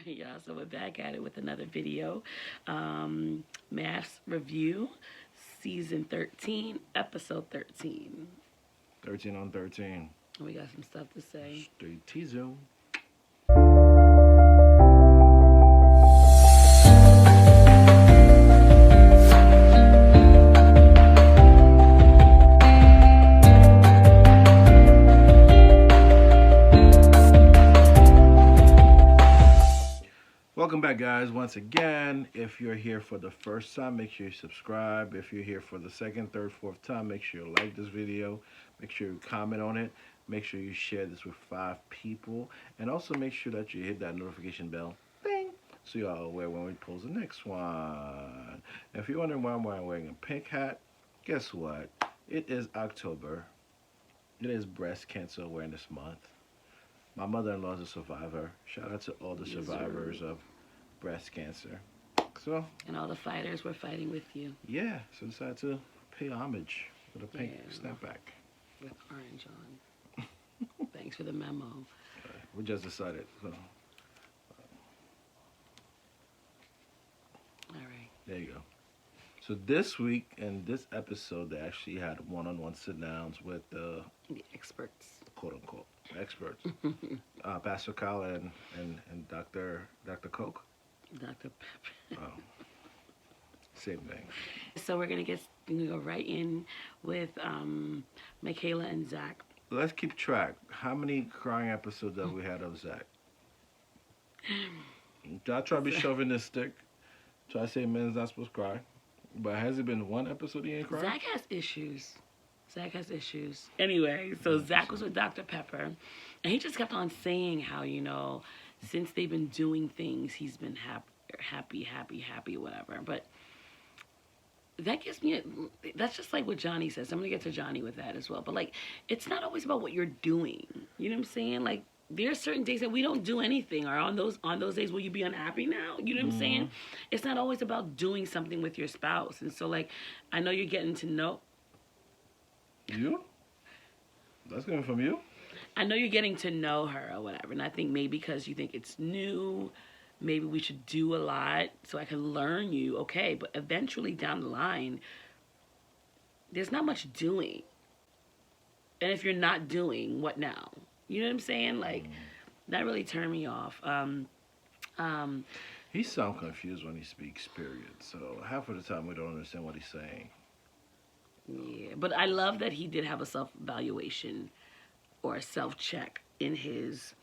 Y'all, so we're back at it with another video. Maths Review, Season 13, Episode 13. 13 on 13. We got some stuff to say. Stay teasing. Welcome back, guys. Once again, if you're here for the first time, make sure you subscribe. If you're here for the second, third, fourth time, make sure you like this video. Make sure you comment on it. Make sure you share this with 5 people. And also make sure that you hit that notification bell. Bing! So you're all aware when we post the next one. And if you're wondering why I'm wearing a pink hat, guess what? It is October. It is Breast Cancer Awareness Month. My mother-in-law is a survivor. Shout out to all the survivors of breast cancer. So, and all the fighters were fighting with you. Yeah, so I decided to pay homage with a pink snapback. With orange on. Thanks for the memo. We just decided. So. All right. There you go. So this week in this episode, they actually had one-on-one sit-downs with the experts, quote-unquote experts, Pastor Kyle and Dr. Coke. Dr. Pepper. Oh, same thing. So we're gonna go right in with Michaela and Zach. Let's keep track. How many crying episodes have we had of Zach? I try to be chauvinistic. Try to say men's not supposed to cry. But has it been one episode he ain't cried? Zach has issues. Anyway, so Zach was with Dr. Pepper, and he just kept on saying how, since they've been doing things, he's been happy, whatever. But that gives me, that's just like what Johnny says. I'm going to get to Johnny with that as well. But, it's not always about what you're doing. You know what I'm saying? There are certain days that we don't do anything, or on those days, will you be unhappy now? You know what I'm saying? It's not always about doing something with your spouse. And so, I know you're getting to know. You? That's coming from you? I know you're getting to know her or whatever, and I think maybe because you think it's new, maybe we should do a lot so I can learn you, okay, but eventually down the line, there's not much doing. And if you're not doing, what now? You know what I'm saying? That really turned me off. He sounds confused when he speaks, period. So half of the time we don't understand what he's saying. Yeah, but I love that he did have a self-evaluation or a self-check in his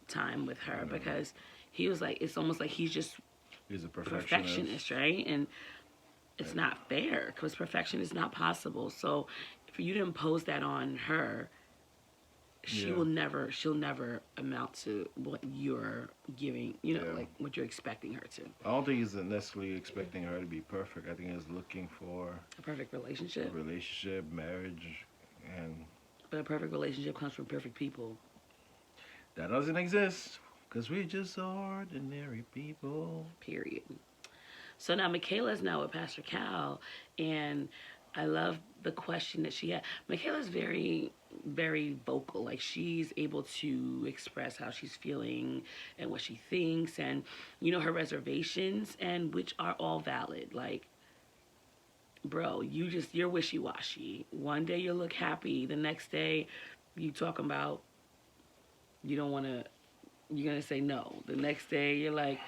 time with her, because he was it's almost like he's a perfectionist, right? And it's not fair, because perfection is not possible. So for you to impose that on her, she'll never amount to what you're giving, what you're expecting her to. I don't think he's necessarily expecting her to be perfect. I think he's looking for a perfect relationship. Marriage, but a perfect relationship comes from perfect people. That doesn't exist, because we're just ordinary people. Period. So now Michaela's now with Pastor Cal, and I love the question that she had. Michaela's very, very vocal. She's able to express how she's feeling and what she thinks, and, her reservations, and which are all valid. Bro, you're wishy-washy. One day you look happy. The next day you talking about you're going to say no. The next day you're like,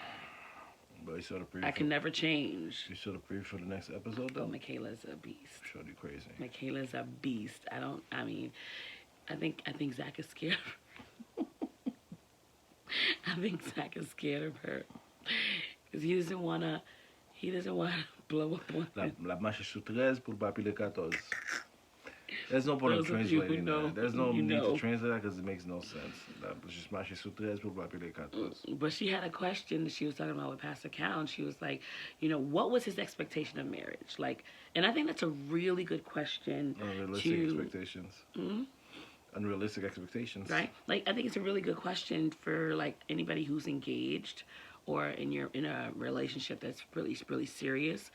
but I can never change. You sort of preview for the next episode, though? Oh, Michaela's a beast. Shorty crazy. Michaela's a beast. I think Zach is scared of her. I think Zach is scared of her. Because he doesn't want to blow up on her. La marche sous 13 pour pas appeler 14. There's no point in translating that. There's no need to translate that because it makes no sense. But she had a question that she was talking about with Pastor Cal, and she was like, what was his expectation of marriage? And I think that's a really good question. Unrealistic expectations. Mm-hmm. Unrealistic expectations. Right? I think it's a really good question for, anybody who's engaged or in a relationship that's really, really serious.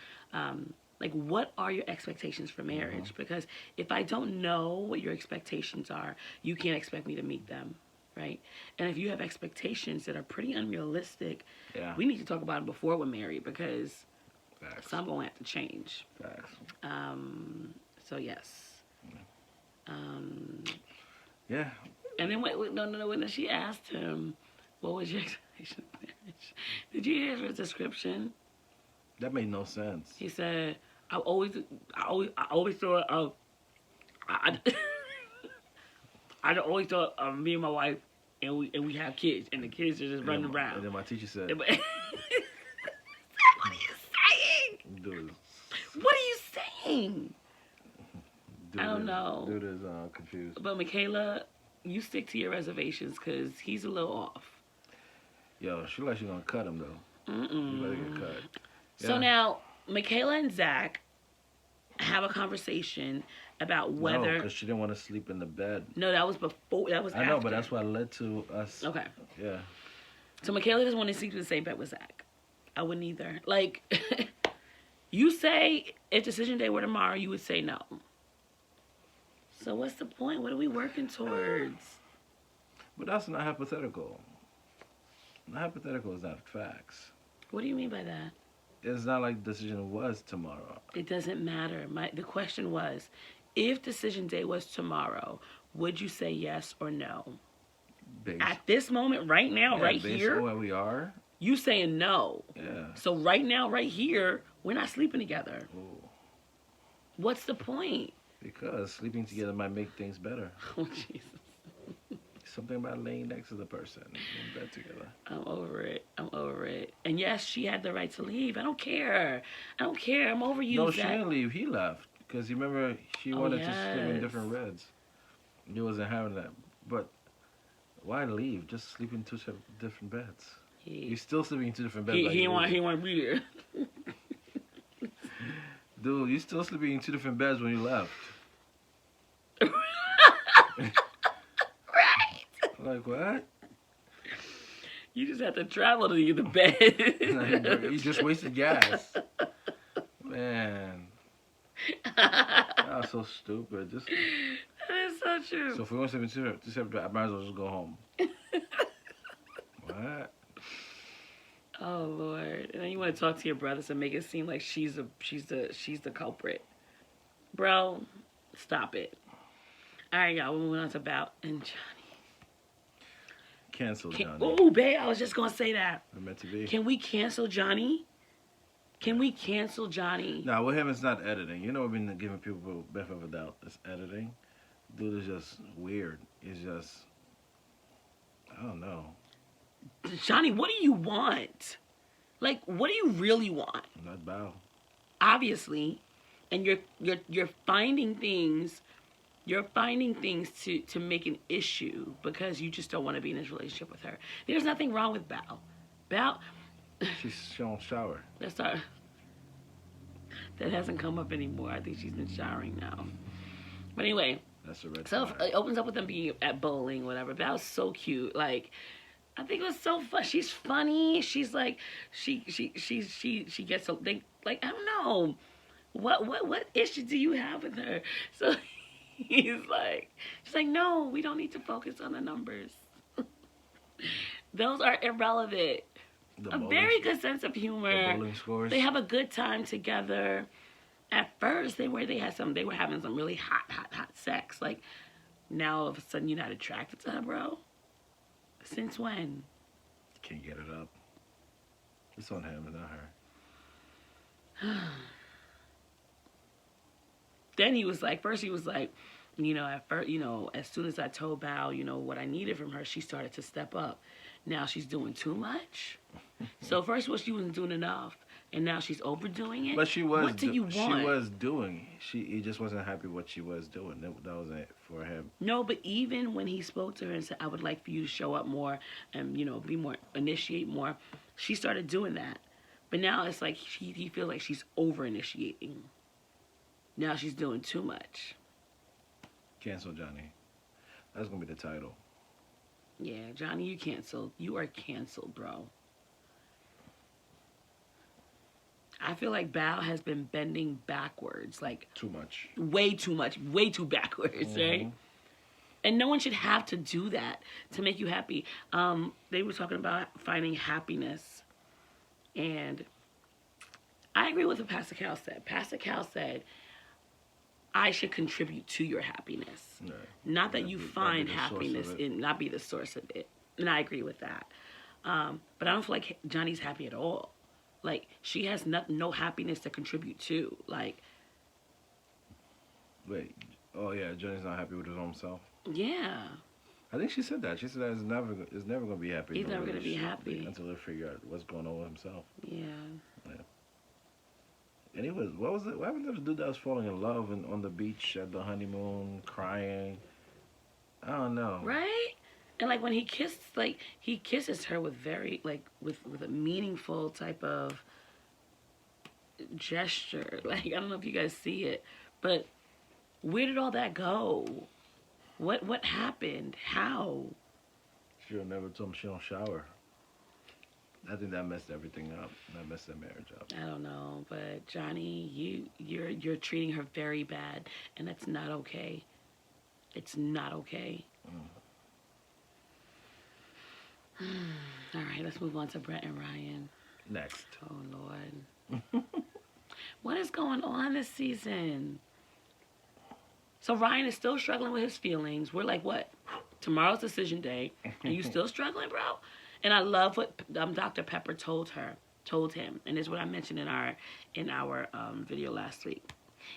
What are your expectations for marriage? Because if I don't know what your expectations are, you can't expect me to meet them, right? And if you have expectations that are pretty unrealistic, Yeah. we need to talk about it before we're married because Facts. some going to have to change. Facts. So yes. Yeah. And then when she asked him, "What was your expectation of marriage?" Did you hear his description? That made no sense. He said, "I always thought of, I always thought of me and my wife, and we have kids, and the kids are just running around." And then my teacher said, What are you saying? Dude, What are you saying? I don't is- know. Dude is confused. But Michaela, you stick to your reservations because he's a little off. Yo, she like she gonna cut him though. You better get cut. So Yeah. now, Michaela and Zach have a conversation about No, whether... because she didn't want to sleep in the bed. No, that was before. That was I after. know, but that's what led to us. Okay. Yeah. So Michaela doesn't want to sleep in the same bed with Zach. I wouldn't either. Like, you say if decision day were tomorrow, you would say no. So what's the point? What are we working towards? But that's not hypothetical. Not hypothetical is not facts. What do you mean by that? It's not like the decision was tomorrow. It doesn't matter. The question was, if decision day was tomorrow, would you say yes or no? Based, At this moment, right now, right based here, on where we are. you saying no. Yeah. So right now, right here, we're not sleeping together. Ooh. What's the point? Because sleeping together might make things better. Oh, Jesus. Something about laying next to the person in bed together. I'm over it. I'm over it. And yes, she had the right to leave. I don't care. I don't care. I'm over you, No, she Zach. didn't leave. He left. Because you remember, she wanted to sleep in yes. different beds. He wasn't having that. But why leave? Just sleep in two different beds. You're still sleeping in two different beds. He like didn't want to be there. Dude, you're still sleeping in two different beds when you left. Right. Like, what? You just have to travel to the bed. You just wasted gas. Man. That was so stupid. Just, That is so true. so if we want to sleep in two separate beds, I might as well just go home. What? Oh Lord! And then you want to talk to your brothers and make it seem like she's the culprit, bro. Stop it. All right, y'all. We're moving on to Bout and Johnny. Cancel Johnny. Oh, babe, I was just gonna say that. We're meant to be. Can we cancel Johnny? Can we cancel Johnny? Nah, with him, it's not editing. You know, we've been giving people benefit of a doubt. It's editing. Dude is just weird. He's just, I don't know. Johnny, what do you want? Like, what do you really want? Not Bow. Obviously, and you're finding things. You're finding things to make an issue because you just don't want to be in this relationship with her. There's nothing wrong with Bow. Bow. She don't shower. That's not. That hasn't come up anymore. I think she's been showering now. But anyway, That's a red so flag. it opens up with them being at bowling, whatever. That was so cute. Like, I think it was so fun. She's funny. She's like, she gets so like I don't know, what issue do you have with her? So she's like, no, we don't need to focus on the numbers. Those are irrelevant. The A bowling- very good sense of humor. The bowling scores. They have a good time together. At first, they were having some really hot sex. Like, now all of a sudden you're not attracted to her, bro. Since when? Can't get it up. It's on him and not her. Then he was like, at first, as soon as I told Bao, what I needed from her, she started to step up. Now she's doing too much. So first she wasn't doing enough, and now she's overdoing it. But she was. What do you want? She was doing. He just wasn't happy what she was doing. That wasn't it for him. No, but even when he spoke to her and said, I would like for you to show up more and, be more, initiate more, she started doing that. But now it's like he feels like she's over-initiating. Now she's doing too much. Cancel Johnny. That's going to be the title. Yeah, Johnny, you canceled. You are canceled, bro. I feel like Bao has been bending backwards, like Too much. way too much, way too backwards, right? And no one should have to do that to make you happy. They were talking about finding happiness. And I agree with what Pastor Cal said. Pastor Cal said, I should contribute to your happiness. Right. Not that you find happiness and not be the source of it. And I agree with that. But I don't feel like Johnny's happy at all. Like, she has no happiness to contribute to. Like, wait. Oh, yeah, Johnny's not happy with his own self. Yeah. I think she said that. She said that he's never going to be happy. He's never going to be happy. Until they figure out what's going on with himself. Yeah. And he was, what was it? What happened to the dude that was falling in love and on the beach at the honeymoon, crying? I don't know. Right? And like when he kisses her with very, like, with a meaningful type of gesture. Like, I don't know if you guys see it, but where did all that go? What happened? How? She'll never told him she don't shower. I think that messed everything up. That messed their marriage up. I don't know, but Johnny, you're treating her very bad, and that's not okay. It's not okay. All right, let's move on to Brent and Ryan. Next. Oh Lord, what is going on this season? So Ryan is still struggling with his feelings. We're like, what? Tomorrow's decision day, and you still struggling, bro? And I love what Dr. Pepper told him, and this is what I mentioned in our video last week.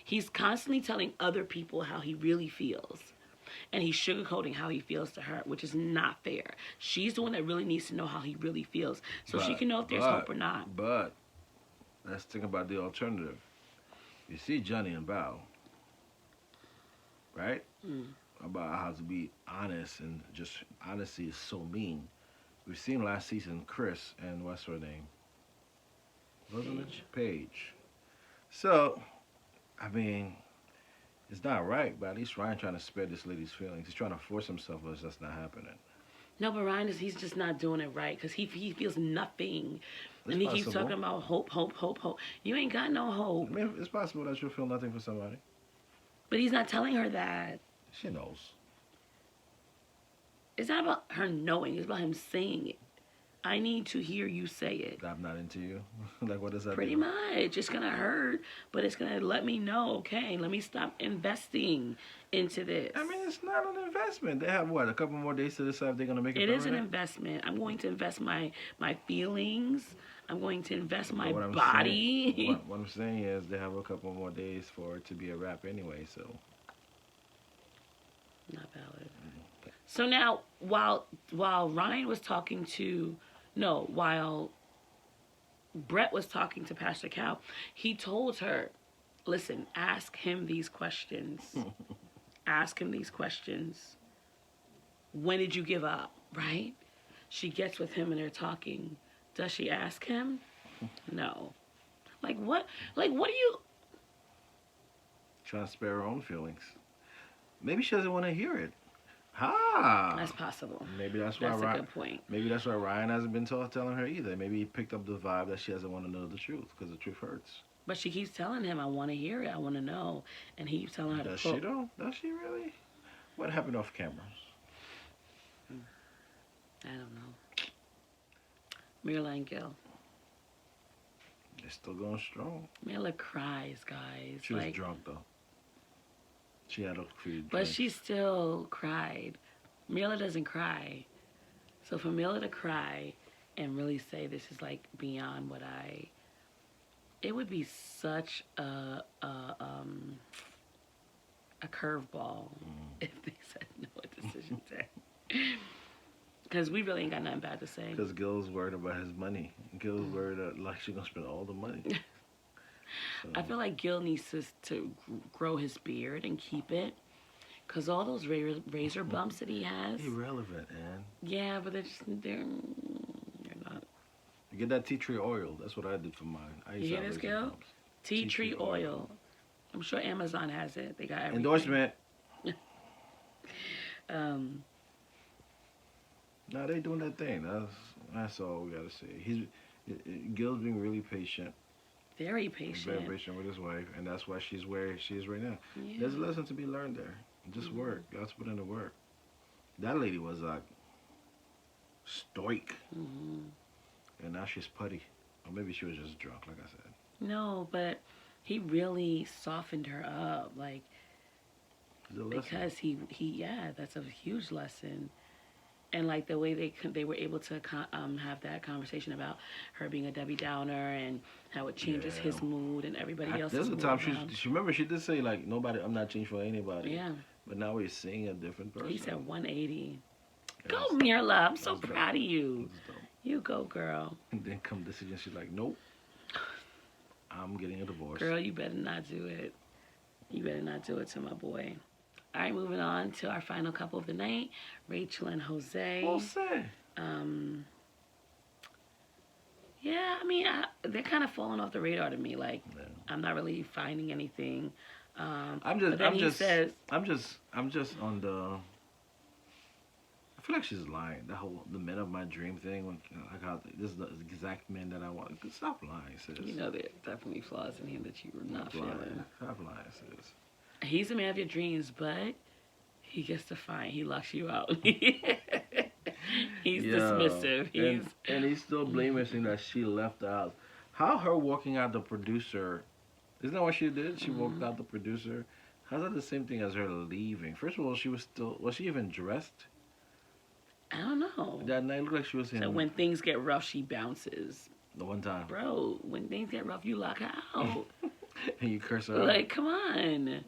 He's constantly telling other people how he really feels, and he's sugarcoating how he feels to her, which is not fair. She's the one that really needs to know how he really feels, so she can know if there's hope or not. But let's think about the alternative. You see Johnny and Bao, right? About how to be honest, and just honesty is so mean. We've seen last season Chris and what's her name? Wasn't it? Paige. So, I mean, it's not right, but at least Ryan trying to spare this lady's feelings. He's trying to force himself, but it's just not happening. No, but Ryan he's just not doing it right because he feels nothing. It's and he possible. keeps talking about hope. You ain't got no hope. I mean, it's possible that you'll feel nothing for somebody. But he's not telling her that. She knows. It's not about her knowing. It's about him saying it. I need to hear you say it. I'm not into you. Like, what does that Pretty do? much. It's going to hurt, but it's going to let me know, okay, let me stop investing into this. I mean, it's not an investment. They have, what, a couple more days to decide if they're going to make it It is an permanent? investment. I'm going to invest my feelings. I'm going to invest my But body. What I'm saying is they have a couple more days for it to be a wrap anyway, so. Not valid. So now, while Ryan was talking to, while Brett was talking to Pastor Cal, he told her, listen, ask him these questions. Ask him these questions. When did you give up, right? She gets with him and they're talking. Does she ask him? No. Like what do you... Trying to spare her own feelings. Maybe she doesn't want to hear it. Ha! That's possible. Maybe that's why That's a good point. Maybe that's why Ryan hasn't been telling her either. Maybe he picked up the vibe that she doesn't want to know the truth because the truth hurts. But she keeps telling him, I want to hear it, I want to know. And he keeps telling her Does to she though? Does she really? What happened off camera? I don't know. Myrla and Gil. They're still going strong. Myrla cries, guys. She was drunk though. She had a few But drinks. she still cried. Myrla doesn't cry. So for Myrla to cry and really say this is like beyond what it would be such a curveball if they said no at decision day. Because we really ain't got nothing bad to say. Because Gil's worried about his money. Gil's worried that like she's gonna spend all the money. So. I feel like Gil needs to grow his beard and keep it. Because all those razor bumps that he has. Irrelevant, man. Yeah, but they're not. You get that tea tree oil. That's what I did for mine. I used You to hear have this, razor Gil? bumps. Tea tree oil. I'm sure Amazon has it. They got everything. Endorsement. No, they doing that thing. That's all we gotta say. Gil's being really patient. Very patient. Very patient with his wife, and that's why she's where she is right now. Yeah. There's a lesson to be learned there. Just work. You have to put in the work. That lady was like stoic, Hmm. and now she's putty. Or maybe she was just drunk, like I said. No, but he really softened her up, like It's a lesson. because yeah, that's a huge lesson. And like the way they were able to have that conversation about her being a Debbie Downer and how it changes Yeah. his mood and everybody else's There's a mood time around. she remember she did say like nobody, I'm not changed for anybody. Yeah, But now we're seeing a different person. he said 180. Yeah, Go, Myrla. I'm so that's dope. proud of you. That's dope. You go, girl. And then come decision, she's like, nope, I'm getting a divorce. Girl, you better not do it. You better not do it to my boy. All right, moving on to our final couple of the night, Rachel and Jose. Jose. Yeah, I mean, they're kind of falling off the radar to me. Like, Yeah. I'm not really finding anything. I'm just on the. I feel like she's lying. The men of my dream thing. When like how this is the exact man that I want. Stop lying, sis. You know, there are definitely flaws in him that you were not feeling. Stop lying, sis. He's a man of your dreams, but he gets to find. He locks you out. He's dismissive. And he's still blaming that she left out. How her walking out the producer? Isn't that what she did? She walked out the producer. How's that the same thing as her leaving? First of all, was she even dressed? I don't know. That night looked like she was in. So when things get rough, she bounces. The one time. Bro, when things get rough, you lock her out. And you curse her out. Like, come on.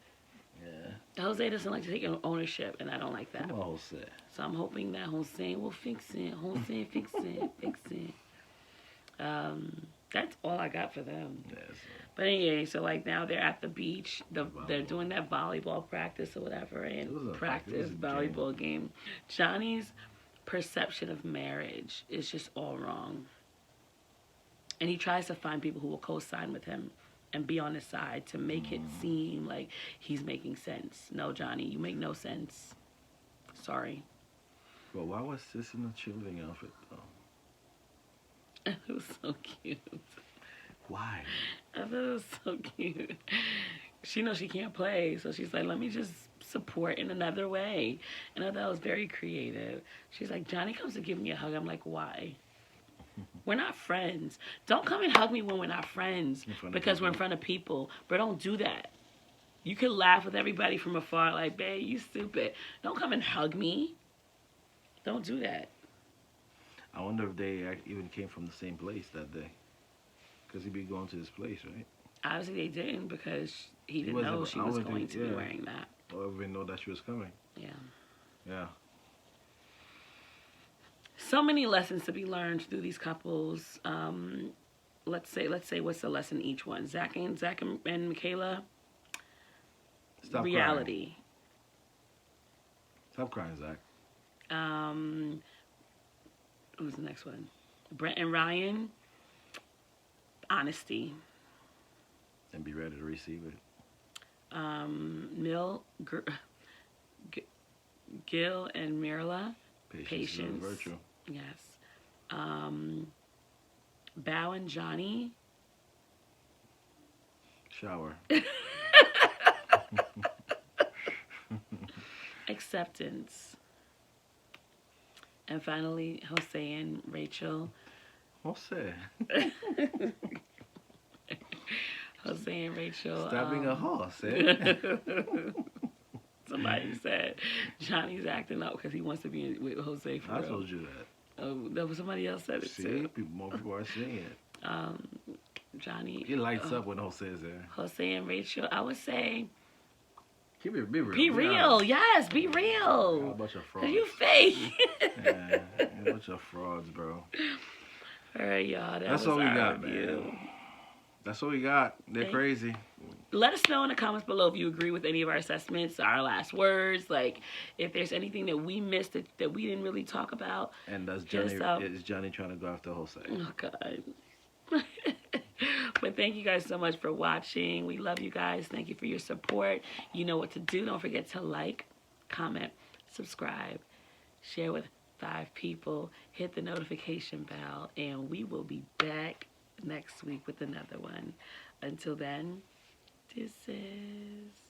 Yeah. Jose doesn't like to take ownership, and I don't like that. Come on, Jose. So I'm hoping that Jose will fix it. Jose, fix it, fix it. That's all I got for them. Yes. But anyway, so like now they're at the beach. They're doing that volleyball practice or whatever, and practice volleyball game. Johnny's perception of marriage is just all wrong. And he tries to find people who will co-sign with him and be on his side to make it seem like he's making sense. No, Johnny, you make no sense. Sorry. Well, why was sis in the cheerleading outfit though? It was so cute. Why? I thought it was so cute. She knows she can't play, so she's like, let me just support in another way. And I thought it was very creative. She's like, Johnny comes to give me a hug. I'm like, why? We're not friends. Don't come and hug me when we're not friends because we're in front of people. But don't do that. You can laugh with everybody from afar like, babe, you stupid. Don't come and hug me. Don't do that. I wonder if they even came from the same place that day. Because he'd be going to this place, right? Obviously they didn't because he didn't know she was going to be wearing that. Or even know that she was coming. Yeah. Yeah. So many lessons to be learned through these couples. Let's say what's the lesson each one? Zach and Michaela. Stop reality. Crying. Stop crying, Zach. Who's the next one? Brent and Ryan. Honesty. And be ready to receive it. Gil and Myrla. Patience. Is a virtue. Yes. Bao and Johnny. Shower. Acceptance. And finally, Jose and Rachel. Jose. Jose and Rachel. Stop being a horse, eh? Somebody said Johnny's acting up because he wants to be with Jose for real. I told you that. Oh, that was somebody else said it too. More people are seeing it. Johnny. He lights up when Jose is there. Jose and Rachel, I would say. Be real. Be real. Yes, be real. You're a bunch of frauds. You fake. Yeah, you're a bunch of frauds, bro. All right, y'all. That's all we got, man. That's all we got. They're crazy. Let us know in the comments below if you agree with any of our assessments, our last words, like if there's anything that we missed that we didn't really talk about. And is Johnny trying to go after Jose? Oh, God. But thank you guys so much for watching. We love you guys. Thank you for your support. You know what to do. Don't forget to like, comment, subscribe, share with 5 people, hit the notification bell, and we will be back next week with another one. Until then, this is...